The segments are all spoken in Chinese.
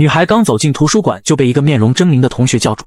女孩刚走进图书馆就被一个面容狰狞的同学叫住。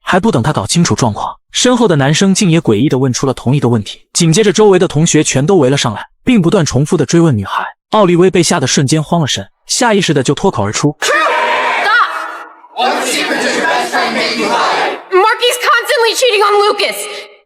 还不等她搞清楚状况，身后的男生竟也诡异地问出了同一个问题。紧接着周围的同学全都围了上来，并不断重复地追问女孩。奥利威被吓得瞬间慌了神，下意识的就脱口而出 What secret does your best friend make you hide? Marky's constantly cheating on Lucas.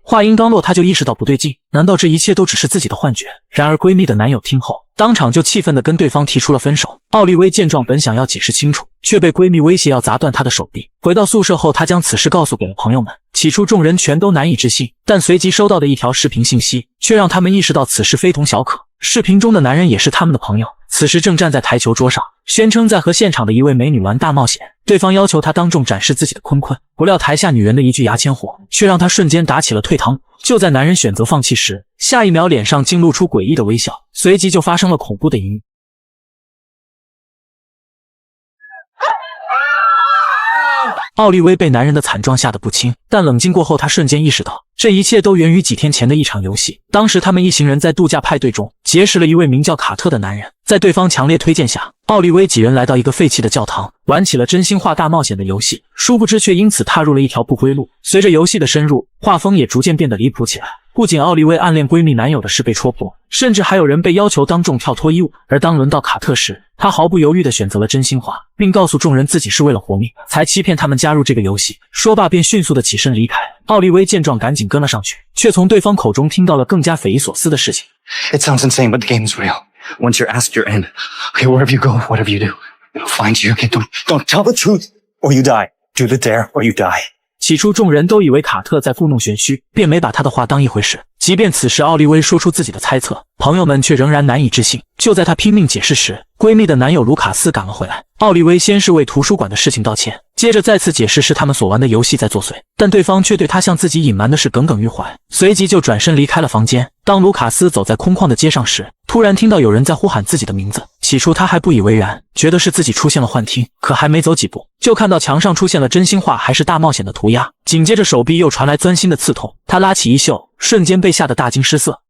话音刚落，她就意识到不对劲，难道这一切都只是自己的幻觉？然而闺蜜的男友听后，当场就气愤地跟对方提出了分手。奥利威见状本想要解释清楚，却被闺蜜威胁要砸断她的手臂。回到宿舍后，她将此事告诉给了朋友们。起初众人全都难以置信，但随即收到的一条视频信息却让他们意识到此事非同小可。视频中的男人也是他们的朋友，此时正站在台球桌上，宣称在和现场的一位美女玩大冒险。对方要求他当众展示自己的坤坤，不料台下女人的一句牙签火，却让他瞬间打起了退堂鼓。就在男人选择放弃时，下一秒脸上竟露出诡异的微笑，随即就发生了恐怖的一幕。奥利威被男人的惨状吓得不轻，但冷静过后，他瞬间意识到，这一切都源于几天前的一场游戏。当时他们一行人在度假派对中结识了一位名叫卡特的男人，在对方强烈推荐下，奥利威几人来到一个废弃的教堂，玩起了真心话大冒险的游戏，殊不知却因此踏入了一条不归路。随着游戏的深入，画风也逐渐变得离谱起来。不仅奥利威暗恋闺蜜男友的事被戳破，甚至还有人被要求当众跳脱衣舞。而当轮到卡特时，他毫不犹豫地选择了真心话，并告诉众人自己是为了活命才欺骗他们加入这个游戏。说罢便迅速地起身离开。奥利威见状赶紧跟了上去，却从对方口中听到了更加匪夷所思的事情。 It sounds insane, but the game's real. Once you're asked, you're in. Okay, wherever you go, whatever you do, I'll find you. Okay, don't tell the truth, or you die. Do the dare, or you die. 起初众人都以为卡特在故弄玄虚，便没把他的话当一回事。即便此时奥利威说出自己的猜测，朋友们却仍然难以置信。就在她拼命解释时，闺蜜的男友卢卡斯赶了回来。奥利威先是为图书馆的事情道歉，接着再次解释是他们所玩的游戏在作祟，但对方却对他向自己隐瞒的事耿耿于怀，随即就转身离开了房间。当卢卡斯走在空旷的街上时，突然听到有人在呼喊自己的名字。起初他还不以为然，觉得是自己出现了幻听，可还没走几步，就看到墙上出现了真心话还是大冒险的涂鸦，紧接着手臂又传来钻心的刺痛，他拉起衣袖，瞬间被吓得大惊失色。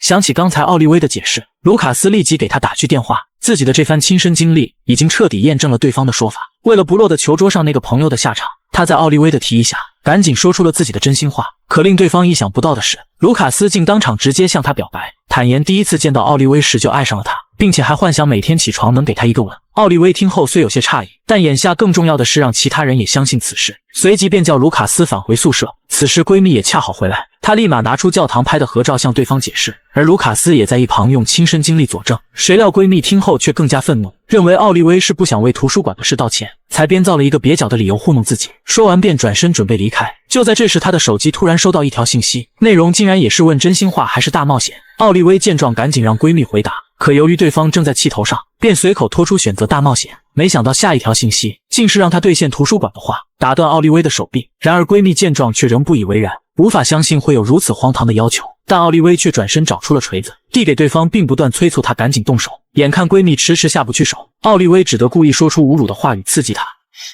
想起刚才奥利威的解释，卢卡斯立即给他打去电话。自己的这番亲身经历已经彻底验证了对方的说法。为了不落得球桌上那个朋友的下场，他在奥利威的提议下赶紧说出了自己的真心话。可令对方意想不到的是，卢卡斯竟当场直接向他表白，坦言第一次见到奥利威时就爱上了他，并且还幻想每天起床能给他一个吻。奥利威听后虽有些诧异，但眼下更重要的是让其他人也相信此事，随即便叫卢卡斯返回宿舍。此时闺蜜也恰好回来，她立马拿出教堂拍的合照向对方解释，而卢卡斯也在一旁用亲身经历佐证。谁料闺蜜听后却更加愤怒，认为奥利威是不想为图书馆的事道歉，才编造了一个蹩脚的理由糊弄自己。说完便转身准备离开。就在这时，她的手机突然收到一条信息，内容竟然也是问真心话还是大冒险。奥利威见状赶紧让闺蜜回答，可由于对方正在气头上，便随口拖出选择大冒险。没想到下一条信息竟是让她兑现图书馆的话，打断奥利威的手臂。然而闺蜜见状却仍不以为然，无法相信会有如此荒唐的要求。但奥利威却转身找出了锤子，递给对方，并不断催促她赶紧动手。眼看闺蜜迟迟下不去手，奥利威只得故意说出侮辱的话语刺激她。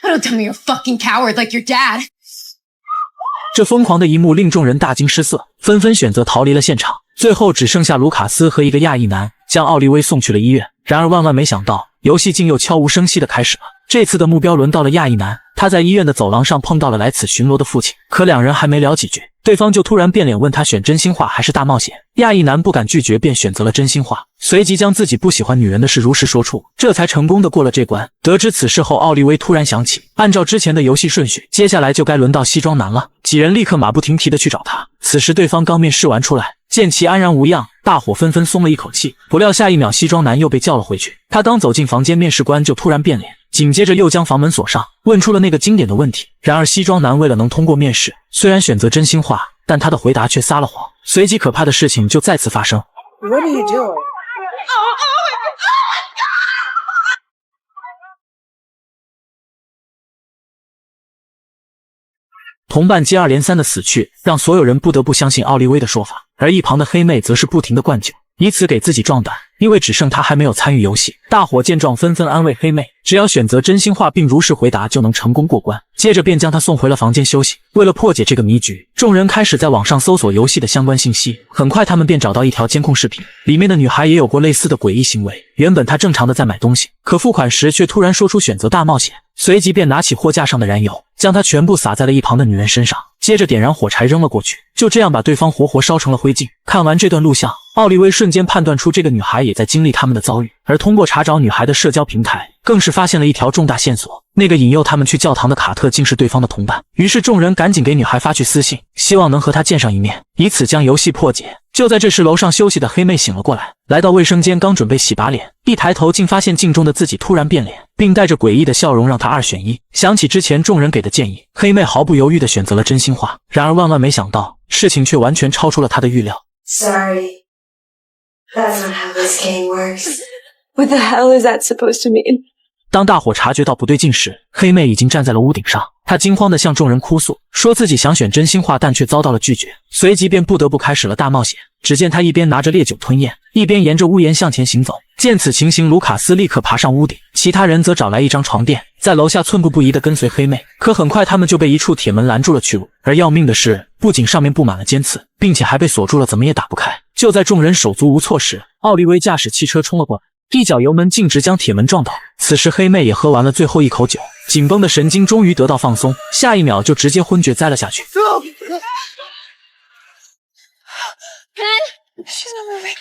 Don't tell me you're a fucking coward like your dad. 这疯狂的一幕令众人大惊失色，纷纷选择逃离了现场。最后只剩下卢卡斯和一个亚裔男将奥利威送去了医院。然而万万没想到，游戏竟又悄无声息地开始了。这次的目标轮到了亚裔男，他在医院的走廊上碰到了来此巡逻的父亲，可两人还没聊几句，对方就突然变脸问他选真心话还是大冒险。亚裔男不敢拒绝，便选择了真心话，随即将自己不喜欢女人的事如实说出，这才成功的过了这关。得知此事后，奥利威突然想起，按照之前的游戏顺序，接下来就该轮到西装男了。几人立刻马不停蹄的去找他。此时对方刚面试完出来，见其安然无恙，大伙纷纷松了一口气。不料下一秒西装男又被叫了回去，他刚走进房间，面试官就突然变脸，紧接着又将房门锁上，问出了那个经典的问题。然而西装男为了能通过面试，虽然选择真心话，但他的回答却撒了谎。随即可怕的事情就再次发生。 What are you doing? 同伴接二连三的死去，让所有人不得不相信奥利威的说法，而一旁的黑妹则是不停的灌酒，以此给自己壮胆。因为只剩他还没有参与游戏。大伙见状纷纷安慰黑妹，只要选择真心话并如实回答就能成功过关。接着便将她送回了房间休息。为了破解这个谜局，众人开始在网上搜索游戏的相关信息。很快他们便找到一条监控视频，里面的女孩也有过类似的诡异行为。原本她正常的在买东西，可付款时却突然说出选择大冒险，随即便拿起货架上的燃油，将它全部洒在了一旁的女人身上，接着点燃火柴扔了过去，就这样把对方活活烧成了灰烬。看完这段录像，奥利威瞬间判断出这个女孩也在经历他们的遭遇，而通过查找女孩的社交平台，更是发现了一条重大线索。那个引诱他们去教堂的卡特竟是对方的同伴，于是众人赶紧给女孩发去私信，希望能和她见上一面，以此将游戏破解。就在这时，楼上休息的黑妹醒了过来，来到卫生间，刚准备洗把脸，一抬头竟发现镜中的自己突然变脸，并带着诡异的笑容，让她二选一。想起之前众人给的建议，黑妹毫不犹豫地选择了真心话。然而万万没想到，事情却完全超出了她的预料。 Sorry. That's not how this game works. What the hell is that supposed to mean? 当大伙察觉到不对劲时，黑妹已经站在了屋顶上。她惊慌地向众人哭诉，说自己想选真心话，但却遭到了拒绝，随即便不得不开始了大冒险。只见她一边拿着烈酒吞咽，一边沿着屋檐向前行走。见此情形，卢卡斯立刻爬上屋顶，其他人则找来一张床垫，在楼下寸步不移地跟随黑妹。可很快他们就被一处铁门拦住了去路，而要命的是，不仅上面布满了尖刺，并且还被锁住了，怎么也打不开。就在众人手足无措时，奥利威驾驶汽车冲了过来，一脚油门径直将铁门撞倒。此时黑妹也喝完了最后一口酒，紧绷的神经终于得到放松，下一秒就直接昏厥栽了下去。She's not moving.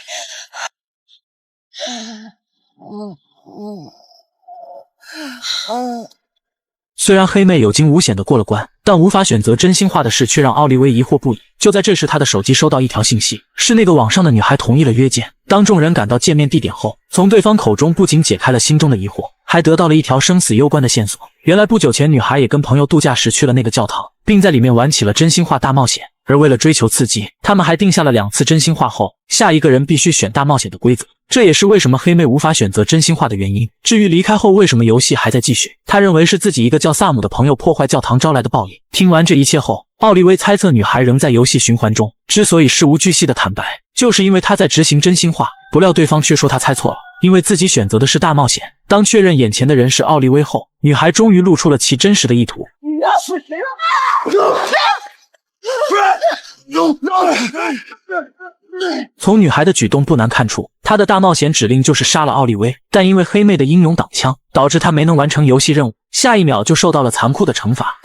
虽然黑妹有惊无险地过了关，但无法选择真心话的事却让奥利威疑惑不已。就在这时，他的手机收到一条信息，是那个网上的女孩同意了约见。当众人赶到见面地点后，从对方口中不仅解开了心中的疑惑，还得到了一条生死攸关的线索。原来不久前，女孩也跟朋友度假时去了那个教堂，并在里面玩起了真心话大冒险。而为了追求刺激，他们还定下了2次真心话后，下一个人必须选大冒险的规则。这也是为什么黑妹无法选择真心话的原因。至于离开后为什么游戏还在继续，他认为是自己一个叫萨姆的朋友破坏教堂招来的报应。听完这一切后，奥利威猜测女孩仍在游戏循环中，之所以事无巨细的坦白，就是因为他在执行真心话。不料对方却说他猜错了，因为自己选择的是大冒险。当确认眼前的人是奥利威后，女孩终于露出了其真实的意图。从女孩的举动不难看出，她的大冒险指令就是杀了奥利威，但因为黑妹的英勇挡枪，导致她没能完成游戏任务，下一秒就受到了残酷的惩罚。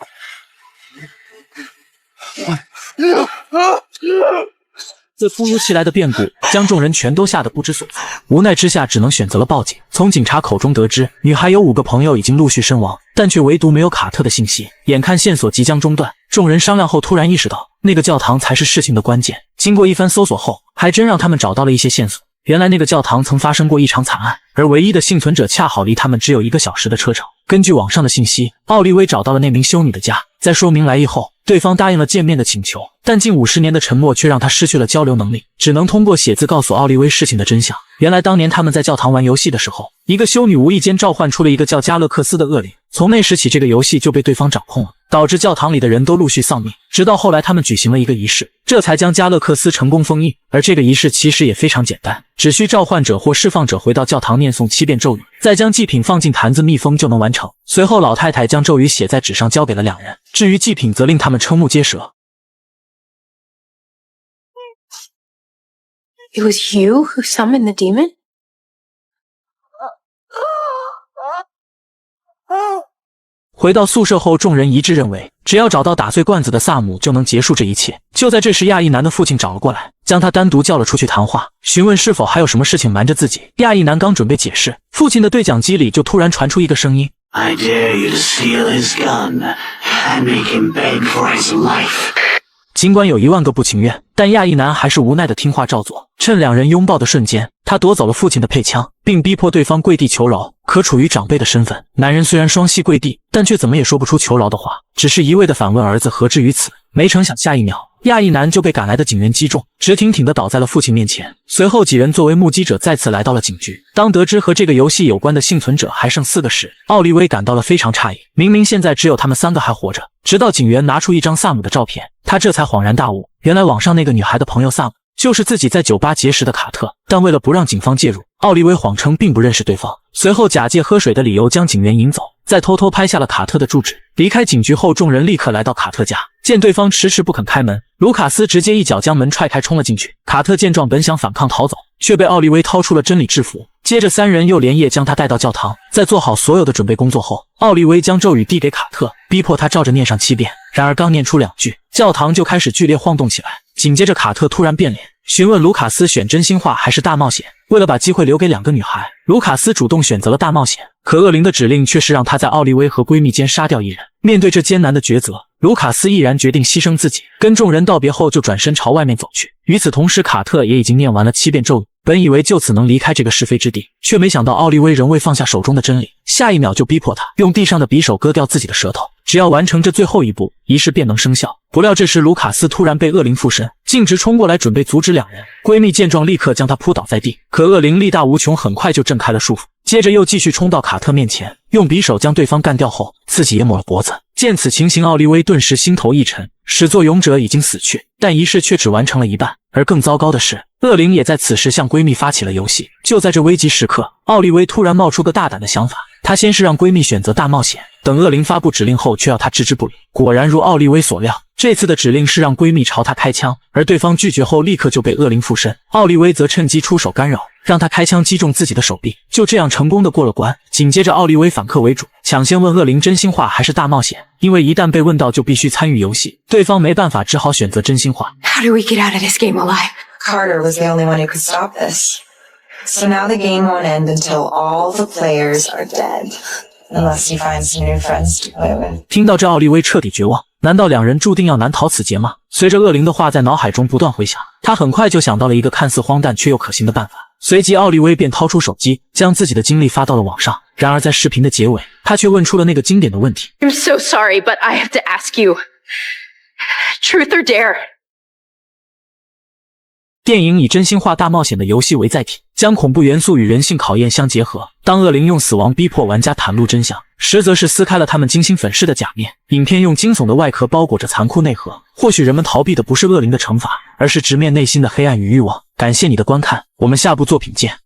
这突如其来的变故将众人全都吓得不知所措，无奈之下只能选择了报警。从警察口中得知，女孩有5个朋友已经陆续身亡，但却唯独没有卡特的信息。眼看线索即将中断，众人商量后突然意识到，那个教堂才是事情的关键。经过一番搜索后，还真让他们找到了一些线索。原来那个教堂曾发生过一场惨案，而唯一的幸存者恰好离他们只有1个小时的车程。根据网上的信息，奥利威找到了那名修女的家，在说明来意后，对方答应了见面的请求，但近50年的沉默却让他失去了交流能力，只能通过写字告诉奥利威事情的真相。原来当年他们在教堂玩游戏的时候，一个修女无意间召唤出了一个叫加勒克斯的恶灵，从那时起这个游戏就被对方掌控了，导致教堂里的人都陆续丧命，直到后来他们举行了一个仪式，这才将加勒克斯成功封印。而这个仪式其实也非常简单，只需召唤者或释放者回到教堂念诵7遍咒语，再将祭品放进坛子密封就能完成。随后老太太将咒语写在纸上交给了2人，至于祭品则令他们瞠目结舌。 It was you who summoned the demon? 回到宿舍后，众人一致认为，只要找到打碎罐子的萨姆，就能结束这一切。就在这时，亚裔男的父亲找了过来，将他单独叫了出去谈话，询问是否还有什么事情瞒着自己。亚裔男刚准备解释，父亲的对讲机里就突然传出一个声音 I dare you to steal his gun and make him beg for his life. 尽管有10000个不情愿，但亚裔男还是无奈的听话照做。趁2人拥抱的瞬间，他夺走了父亲的配枪，并逼迫对方跪地求饶。可处于长辈的身份，男人虽然双膝跪地，但却怎么也说不出求饶的话，只是一味的反问儿子何至于此。没成想下一秒，亚裔男就被赶来的警员击中，直挺挺地倒在了父亲面前。随后几人作为目击者再次来到了警局。当得知和这个游戏有关的幸存者还剩4个时，奥利威感到了非常诧异，明明现在只有他们3个还活着。直到警员拿出一张萨姆的照片，他这才恍然大悟，原来网上那个女孩的朋友萨姆就是自己在酒吧结识的卡特。但为了不让警方介入，奥利威谎称并不认识对方，随后假借喝水的理由将警员引走，再偷偷拍下了卡特的住址。离开警局后，众人立刻来到卡特家，见对方迟迟不肯开门，卢卡斯直接一脚将门踹开冲了进去。卡特见状本想反抗逃走，却被奥利威掏出了真理制服。接着三人又连夜将他带到教堂，在做好所有的准备工作后，奥利威将咒语递给卡特，逼迫他照着念上7遍。然而刚念出2句，教堂就开始剧烈晃动起来。紧接着卡特突然变脸，询问卢卡斯选真心话还是大冒险。为了把机会留给2个女孩，卢卡斯主动选择了大冒险，可恶灵的指令却是让她在奥利威和闺蜜间杀掉一人。面对这艰难的抉择，卢卡斯毅然决定牺牲自己，跟众人道别后就转身朝外面走去。与此同时，卡特也已经念完了7遍咒语，本以为就此能离开这个是非之地，却没想到奥利威仍未放下手中的真理，下一秒就逼迫他用地上的匕首割掉自己的舌头，只要完成这最后一步，仪式便能生效。不料这时卢卡斯突然被恶灵附身，径直冲过来准备阻止2人。闺蜜见状立刻将他扑倒在地，可恶灵力大无穷，很快就挣开了束缚，接着又继续冲到卡特面前，用匕首将对方干掉后，自己也抹了脖子。见此情形，奥利威顿时心头一沉，始作俑者已经死去，但仪式却只完成了一半。而更糟糕的是，恶灵也在此时向闺蜜发起了游戏。就在这危急时刻，奥利威突然冒出个大胆的想法，她先是让闺蜜选择大冒险，等恶灵发布指令后却要她置之不理。果然如奥利威所料，这次的指令是让闺蜜朝她开枪，而对方拒绝后立刻就被恶灵附身，奥利威则趁机出手干扰，让他开枪击中自己的手臂，就这样成功的过了关。紧接着奥利威反客为主，抢先问恶灵真心话还是大冒险，因为一旦被问到就必须参与游戏，对方没办法，只好选择真心话。 How do we get out of this game alive? Carter was the only one who could stop this. So now the game won't end until all the players are dead. Unless he finds some new friends to play with. 听到这，奥利威彻底绝望，难道2人注定要难逃此劫吗？随着恶灵的话在脑海中不断回响，他很快就想到了一个看似荒诞却又可行的办法。随即奥利威便掏出手机，将自己的经历发到了网上。然而在视频的结尾，他却问出了那个经典的问题。 I'm so sorry, but I have to ask you. Truth or dare? 电影以真心话大冒险的游戏为载体，将恐怖元素与人性考验相结合。当恶灵用死亡逼迫玩家袒露真相，实则是撕开了他们精心粉饰的假面。影片用惊悚的外壳包裹着残酷内核，或许人们逃避的不是恶灵的惩罚，而是直面内心的黑暗与欲望。感谢你的观看，我们下部作品见。